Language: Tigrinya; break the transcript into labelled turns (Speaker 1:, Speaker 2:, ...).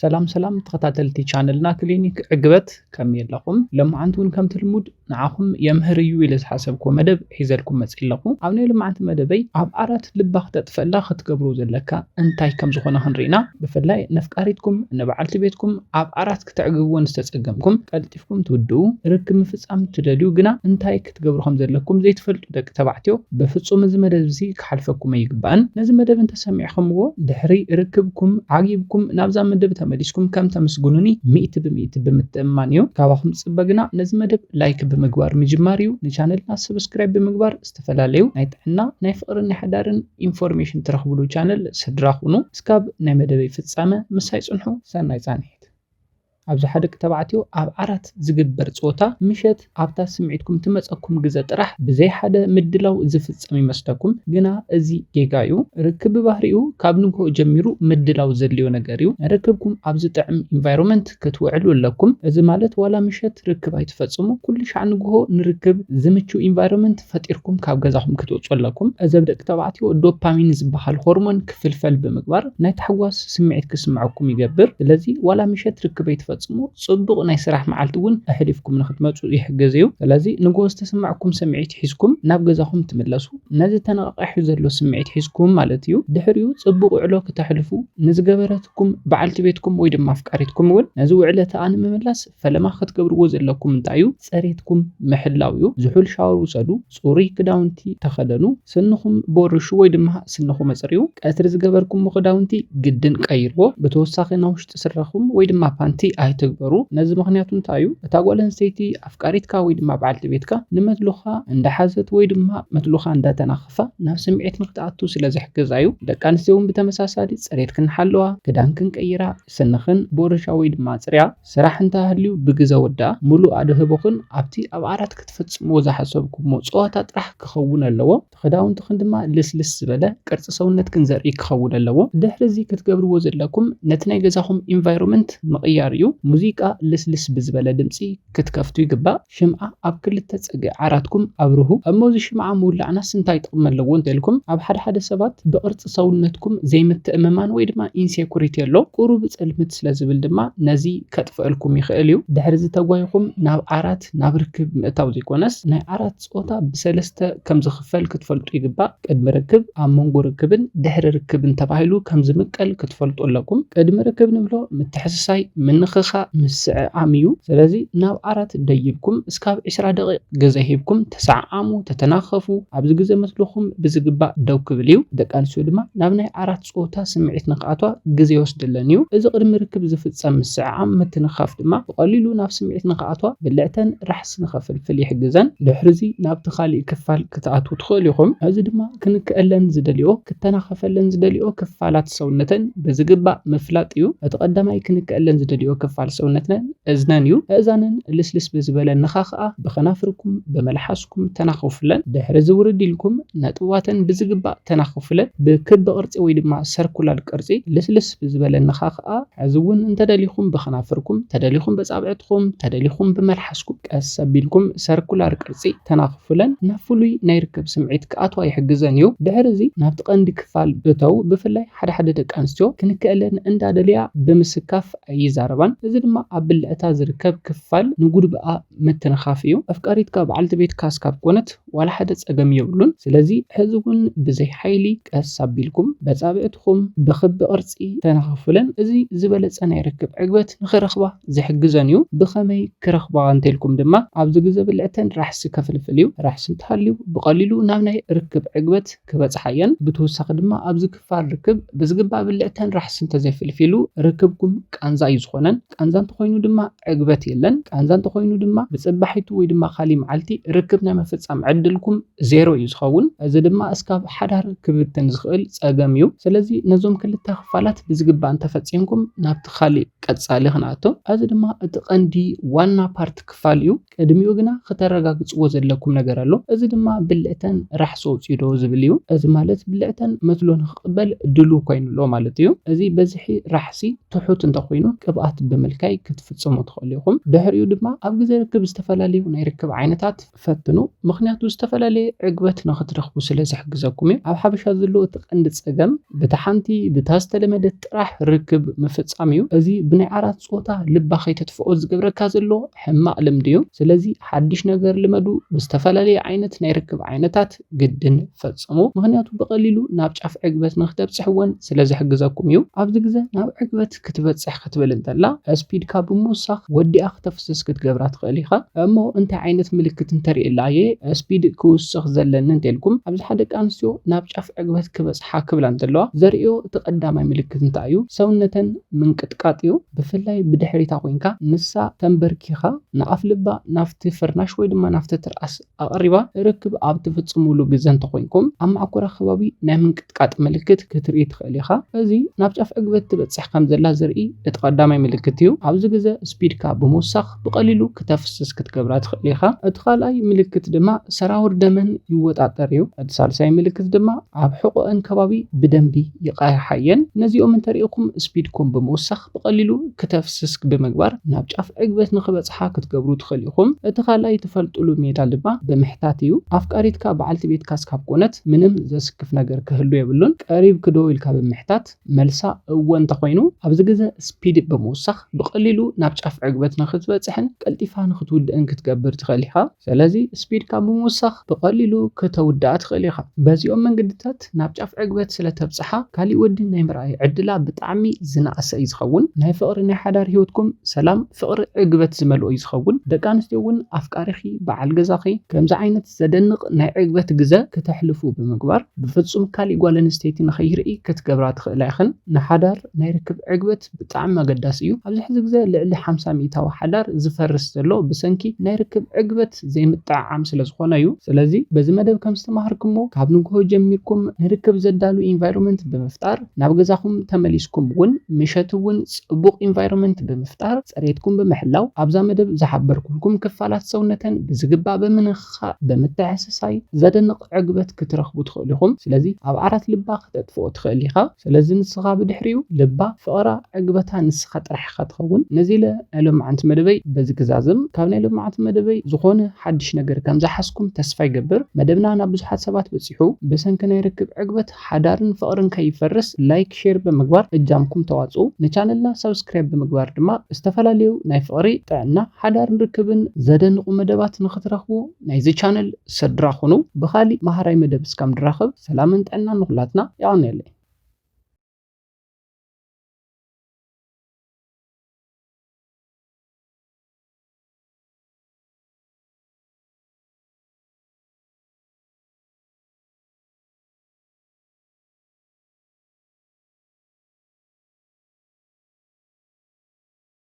Speaker 1: ሰላም ተኸታተልቲ ቻነልና ክሊኒክ ዕግበት ከም የለኹም ለማዓንቲ እውን ከም ትልሙድ ንዓኹም የምህር እዩ ኢለ ዝሓሰብኩ መደብ ሒዘልኩም መፅእ ኣለኹ። ኣብ ናይ ልማዓንቲ መደበይ ኣብ ዓራት ልባ ክተጥፈላ ክትገብሩ ዘለካ እንታይ ከም ዝኾነ ክንሪኢና ብፍላይ ነፍቃሪትኩም ንበዓልቲ ቤትኩም ኣብ ዓራት ክትዕግብዎን ዝተፀገምኩም ቀልጢፍኩም ትውድኡ ርክብ ምፍፃም ትደልዩ ግና እንታይ ክትገብሩ ከም ዘለኩም ዘይትፈልጡ ደቂ ተባዕትዮ በፍጹም እዚ መደብ እዚ ክሓልፈኩም ኣይግባእን። ነዚ መደብ እንተሰሚዕኹምዎ ድሕሪ ርክብኩም ዓጊብኩም ናብዛ መደብ ተመሊስኩም ከም ተመስግኑኒ 100% ብምትእምማን እዩ። ካብኹም ፅበግና ነዚ መደብ ላይክ ብምግባር ምጅማር እዩ። ንቻነልና ሰብስክራይብ ብምግባር ዝተፈላለዩ ናይ ጥዕና ናይ ፍቅርን ናይ ሓዳርን ኢንፎርሜሽን ትረኽብሉ ቻነል ስድራ ሁኑ። እስካብ ናይ መደበይ ፍጻመ ምሳይ ጽንሑ ሰናይ ጻንሒት። ኣብዚ ሓደ ተባዕትዮ ኣብ ዓራት ዝግበር ጾታ ምሸት ኣብታ ስምዒትኩም ትመፀኩም ግዜ ጥራሕ ብዘይ ሓደ ምድላው ዝፍጸም ይመስለኩም ግና እዚ ጌጋ እዩ። ርክብ ባህሪኡ ካብ ንግሆ ጀሚሩ ምድላው ዘድልዮ ነገር እዩ። ርክብኩም ኣብ ዝጥዕም ኢንቫይሮንመንት ክትውዕሉ ኣለኩም። እዚ ማለት ዋላ ምሸት ርክብ ኣይትፈጽሙ ኩሉ ሻዕ ንግሆ ንርክብ ዝምቹ ኢንቫይሮንመንት ፈጢርኩም ካብ ገዛኹም ክትወጹ ኣለኩም። እዚ ደቂ ተባዕትዮ ዶፓሚን ዝበሃል ሆርሞን ክፍልፈል ብምግባር ናይ ተሕጓስ ስምዒት ክስምዓኩም ይገብር። ስለዚ ዋላ ምሸት ርክብ ኣይትፈጽሙ ጽቡቕ ናይ ስራሕ መዓልቲ እውን ኣሕሊፍኩም ንኽትመጹ ይሕግዝ እዩ። ስለዚ ንግሆ ዝተሰማዕኩም ስምዒት ሒዝኩም ናብ ገዛኹም ትምለሱ። ነዚ ተነቃቂሑ ዘሎ ስምዒት ሒዝኩም ማለት እዩ። ድሕሪኡ ጽቡቕ ውዕሎ ክተሕልፉ ንዝገበረትኩም በዓልቲ ቤትኩም ወይ ድማ ኣፍቃሪትኩም እውን ነዚ ውዕለት ኣነ ምምላስ ፈለማ ክትገብርዎ ዘለኩም እንታይ እዩ? ፀሬትኩም ምሕላው እዩ። ዝሑል ሻወር ውሰዱ፣ ጽሩይ ክዳውንቲ ተኸደኑ፣ ስንኹም ቦርሹ ወይ ድማ ስንኹም ኣፅርዩ። ቀትሪ ዝገበርኩም ክዳውንቲ ግድን ቀይርዎ። ብተወሳኺ ናብ ውሽጢ ስረኹም ወይ ድማ ፓንቲ ኣይትግበሩ። ነዚ ምክንያቱ እንታይ እዩ? እታ ጓል ኣንስተይቲ ኣፍቃሪትካ ወይ ድማ በዓልቲ ቤትካ ንመድሉኻ እንዳሓዘት ወይ ድማ መድሉኻ እንዳተናኸፋ ናብ ስምዒት ንክትኣቱ ስለ ዝሕግዛ እዩ። ደቂ ኣንስትዮ እውን ብተመሳሳሊ ፀሬት ክንሓለዋ ክዳን ክንቀይራ ስንኽን ቦርሻ ወይ ድማ ፅርያ ስራሕ እንተሃልዩ ብግዜ ወዳ ሙሉእ ኣድህቦኽን ኣብቲ ኣብ ዓራት ክትፈጽምዎ ዝሓሰብኩሞ ፀወታ ጥራሕ ክኸውን ኣለዎ። ክዳውንትኽን ድማ ልስልስ ዝበለ ቅርፂ ሰውነት ክንዘርኢ ክኸውን ኣለዎ። ድሕሪ እዚ ክትገብርዎ ዘለኩም ነቲ ናይ ገዛኹም ኢንቫይሮንመንት ምቕያር እዩ። ሙዚቃ ልስልስ ብዝበለ ድምፂ ክትከፍቱ ይግባእ። ሽምዓ ኣብ ክልተ ፀግዒ ዓራትኩም ኣብርሁ። እሞዚ ሽምዓ ምውላዕናስ እንታይ ጥቕሚ ኣለዎ እንተልኩም ኣብ ሓደ ሰባት ብቅርፂ ሰውነትኩም ዘይምትእምማን ወይ ድማ ኢንሴኩሪቲ ኣሎ። ቁሩብ ፀልምት ስለ ዝብል ድማ ነዚ ከጥፍአልኩም ይኽእል እዩ። ድሕሪ እዚ ተጓይኹም ናብ ዓራት ናብ ርክብ ምእታው ዘይኮነስ ናይ ዓራት ፆታ ብሰለስተ ከም ዝኽፈል ክትፈልጡ ይግባእ። ቅድሚ ርክብ፣ ኣብ መንጎ ርክብን ድሕሪ ርክብን ተባሂሉ ከም ዝምቀል ክትፈልጡ ኣለኩም። ቅድሚ ርክብ ንብሎ ምትሕስሳይ ምንኽኻ ምስዕዓም እዩ። ስለዚ ናብ ዓራት ደይብኩም እስካብ 20 ደቂቕ ግዜ ሂብኩም ተሰዓዓሙ ተተናኸፉ። ኣብዚ ግዜ መስለኹም ብዝግባእ ደው ክብል እዩ። ደቂ ኣንስትዮ ድማ ናብ ናይ ዓራት ፆታ ስምዒት ንኽኣትዋ ግዜ ይወስድለን እዩ። እዚ ቅድሚ ርክብ ዝፍፀም ምስዕዓም ምትንኻፍ ድማ ብቐሊሉ ናብ ስምዒት ንኽኣትዋ ብልዕተን ራሕሲ ንኸፍልፍል ይሕግዘን። ድሕሪዚ ናብቲ ካሊእ ክፋል ክትኣትዉ ትኽእሉ ኢኹም። እዚ ድማ ክንክአለን ዝደልዮ ክተናኸፈለን ዝደልዮ ክፋላት ሰውነተን ብዝግባእ ምፍላጥ እዩ። እቲ ቀዳማይ ክንክአለን ዝደልዮ ክፋል ሰውነተን እዝነን እዩ። እዛነን ልስልስ ብዝበለ ንኻኽኣ ብኸናፍርኩም ብመልሓስኩም ተናኸፉለን። ድሕሪ ዝውርድ ኢልኩም ነጥዋተን ብዝግባእ ተናኸፉለን። ብክቢ ቅርፂ ወይ ድማ ሰርኩላር ቅርፂ ልስልስ ብዝበለ ንኻኽኣ ሕዚ እውን እንተደሊኹም ብኸናፍርኩም ተደሊኹም በጻብዕትኩም ተደሊኹም ብመልሓስኩም ቀስ ኣቢልኩም ሰርኩላር ቅርፂ ተናኸፉለን። ናብ ፍሉይ ናይ ርክብ ስምዒት ክኣትዋ ይሕግዘን እዩ። ድሕሪ እዚ ናብቲ ቀንዲ ክፋል እተው። ብፍላይ ሓደ ደቂ ኣንስትዮ ክንክአለን እንዳደልያ ብምስካፍ ኣይዛረባን። እዚ ድማ ኣብ ብልዕታ ዝርከብ ክፋል ንጉድብኣ ምትንኻፍ እዩ። ኣፍቃሪትካ በዓልቲ ቤትካ እስካብ ኮነት ዋላ ሓደ ፀገም የብሉን። ስለዚ ሕዚ እውን ብዘይ ሓይሊ ቀስ ኣቢልኩም በጻብዕትኩም ብክቢ ቅርፂ ተናኸፉለን። እዚ ዝበለፀ ናይ ርክብ ዕግበት ንኽረኽባ ዝሕግዘን እዩ። ብኸመይ ክረኽባ እንተልኩም ድማ ኣብዚ ግዜ ብልዕተን ራሕሲ ከፍልፍል እዩ። ራሕሲ እንተሃልዩ ብቐሊሉ ናብ ናይ ርክብ ዕግበት ክበፅሓ እየን። ብተወሳኺ ድማ ኣብዚ ክፋል ርክብ ብዝግባእ ብልዕተን ራሕሲ እንተዘይፍልፊሉ ርክብኩም ቃንዛ እዩ ዝኾነን። ቃንዛ እንተኮይኑ ድማ ዕግበት የለን። ቃንዛ እንተኮይኑ ድማ ብፅባሒቱ ወይ ድማ ካሊእ መዓልቲ ርክብ ናይ ምፍፃም ዕድልኩም ዜሮ እዩ ዝኸውን። እዚ ድማ እስካብ ሓዳር ክብትን ዝኽእል ፀገም እዩ። ስለዚ ነዞም ክልተ ክፋላት ብዝግባእ እንተፈፂምኩም ናብቲ ካሊእ ቀፃሊ ክንኣቶ። እዚ ድማ እቲ ቀንዲ ዋና ፓርት ክፋል እዩ። ቅድሚኡ ግና ክተረጋግፅዎ ዘለኩም ነገር ኣሎ። እዚ ድማ ብልዕተን ራሕሲ ወፂኡ ዶ ዝብል እዩ። እዚ ማለት ብልዕተን መስሎ ንክቕበል ድሉ ኮይኑሎ ማለት እዩ። እዚ በዝሒ ራሕሲ ትሑት እንተኮይኑ ቅብኣት መልካይ ክትፍጽሙ ትኽእሉ ኢኹም። ድሕሪኡ ድማ ኣብ ግዜ ርክብ ዝተፈላለዩ ናይ ርክብ ዓይነታት ፈትኑ ምክንያቱ ዝተፈላለዩ ዕግበት ንኽትረኽቡ ስለ ዝሕግዘኩም እዩ። ኣብ ሓበሻ ዘሎ እቲ ቀንዲ ፀገም በታ ሓንቲ በታ ዝተለመደት ጥራሕ ርክብ ምፍጻም እዩ። እዚ ብናይ ዓራት ፆታ ልባ ከይተጥፍኦ ዝገብረካ ዘሎ ሕማቅ ልምዲ እዩ። ስለዚ ሓድሽ ነገር ልመዱ ብዝተፈላለየ ዓይነት ናይ ርክብ ዓይነታት ግድን ፈጽሙ። ምክንያቱ ብቐሊሉ ናብ ጫፍ ዕግበት ንክተብፅሕ እውን ስለ ዝሕግዘኩም እዩ። ኣብዚ ግዜ ናብ ዕግበት ክትበፅሕ ክትብል እንተላ ስፒድካ ብምውሳኽ ወዲኣ ክተፍስስ ክትገብራ ትኽእል ኢኻ እሞ እንታይ ዓይነት ምልክት እንተሪእላ እየ ስፒድ ክውስኽ ዘለኒ እንተልኩም ኣብዚ ሓደ ደቂ ኣንስትዮ ናብ ጫፍ ዕግበት ክበፅሓ ክብላ እንተለዋ ዘርእዮ እቲ ቀዳማይ ምልክት እንታይ እዩ? ሰውነተን ምንቅጥቃጥ እዩ። ብፍላይ ብድሕሪታ ኮይንካ ንሳ ተንበርኪኻ ንኣፍ ልባ ናፍቲ ፍርናሽ ወይ ድማ ናፍቲ ትርኣስ ኣቕሪባ ርክብ ኣብ ትፍጽሙሉ ግዜ እንተኮይንኩም ኣብ ማዕኮራ ከባቢ ናይ ምንቅጥቃጥ ምልክት ክትርኢ ትኽእል ኢኻ። እዚ ናብ ጫፍ ዕግበት ትበፅሕ ከም ዘላ ዘርኢ እቲ ቀዳማይ ምልክት እዩ። ኣብዚ ግዜ ስፒድካ ብምውሳኽ ብቐሊሉ ክተፍስስ ክትገብራ ትኽእል ኢኻ። እቲ ካልኣይ ምልክት ድማ ሰራውር ደመን ይወጣጠር እዩ። እቲ ሳልሳይ ምልክት ድማ ኣብ ሕቆአን ከባቢ ብደንቢ ይቃሓየን። ነዚኦም እንተሪኢኹም ስፒድኩም ብምውሳኽ ብቐሊሉ ክተፍስስ ብምግባር ናብ ጫፍ ዕግበት ንኽበፅሓ ክትገብሩ ትኽእል ኢኹም። እቲ ካልኣይ ትፈልጥሉ ሜዳ ድማ ብምሕታት እዩ። ኣፍቃሪትካ በዓልቲ ቤትካ ስካብ ኮነት ምንም ዘስክፍ ነገር ክህሉ የብሉን ቀሪብ ክደው ኢልካ ብምሕታት መልሳ እወ እንተኮይኑ ኣብዚ ግዜ ስፒድ ብምውሳኽ ብቐሊሉ ናብ ጫፍ ዕግበት ንኽትበፅሕን ቀልጢፋ ንኽትውድእን ክትገብር ትኽእል ኢኻ። ስለዚ ስፒድካ ብምውሳኽ ብቐሊሉ ከተውድኣ ትኽእል ኢኻ። በዚኦም መንገድታት ናብ ጫፍ ዕግበት ስለተብፅሓ ካሊእ ወዲ ናይ ምርኣይ ዕድላ ብጣዕሚ ዝነኣሰ እዩ ዝኸውን። ናይ ፍቕሪ ናይ ሓዳር ሂወትኩም ሰላም ፍቕሪ ዕግበት ዝመልኦ እዩ ዝኸውን። ደቂ ኣንስትዮ እውን ኣፍቃሪኺ በዓል ገዛኺ ከምዚ ዓይነት ዘደንቕ ናይ ዕግበት ግዜ ክተሕልፉ ብምግባር ብፍጹም ካሊእ ጓል ኣንስተይቲ ንኸይርኢ ክትገብራ ትኽእላ ኢኽን። ንሓዳር ናይ ርክብ ዕግበት ብጣዕሚ ኣገዳሲ እዩ። ኣብዚ ሕዚ ግዜ ልዕሊ 50 ሚእታዊ ሓዳር ዝፈርስ ዘሎ ብሰንኪ ናይ ርክብ ዕግበት ዘይምጥዕዓም ስለ ዝኾነ እዩ። ስለዚ በዚ መደብ ከም ዝተማሃርኩሞ ካብ ንግሆ ጀሚርኩም ንርክብ ዘዳሉ ኢንቫይሮንመንት ብምፍጣር ናብ ገዛኹም ተመሊስኩም እውን ምሸት እውን ጽቡቕ ኢንቫይሮንመንት ብምፍጣር ፅሬትኩም ብምሕላው ኣብዛ መደብ ዝሓበርኩልኩም ክፋላት ሰውነተን ብዝግባእ ብምንኽኻእ ብምትሕስሳይ ዘደንቕ ዕግበት ክትረኽቡ ትኽእሉ ኢኹም። ስለዚ ኣብ ዓራት ልባ ክተጥፍኦ ትኽእል ኢኻ። ስለዚ ንስኻ ብድሕሪኡ ልባ ፍቕራ ዕግበታ ንስኻ ጥራሕ ኢኻ ትኸውን። ነዚ ኢለ ናይ ሎማዓንቲ መደበይ በዚ ክዛዝም ካብ ናይ ሎማዓንቲ መደበይ ዝኾነ ሓድሽ ነገር ከም ዝሓስኩም ተስፋ ይገብር። መደብና ናብ ብዙሓት ሰባት በፂሑ ብሰንኪ ናይ ርክብ ዕግበት ሓዳርን ፍቕርን ከይፈርስ ላይክ ሼር ብምግባር እጃምኩም ተዋፅኡ። ንቻነልና ሰብስክራይብ ብምግባር ድማ ዝተፈላለዩ ናይ ፍቕሪ ጥዕና ሓዳርን ርክብን ዘደንቑ መደባት ንኽትረኽቡ ናይዚ ቻነል ስድራ ሁኑ። ብኻሊእ ማሃራይ መደብ እስካብ ንራኸብ ሰላምን ጥዕናን ንኹላትና ይቐኒየለይ።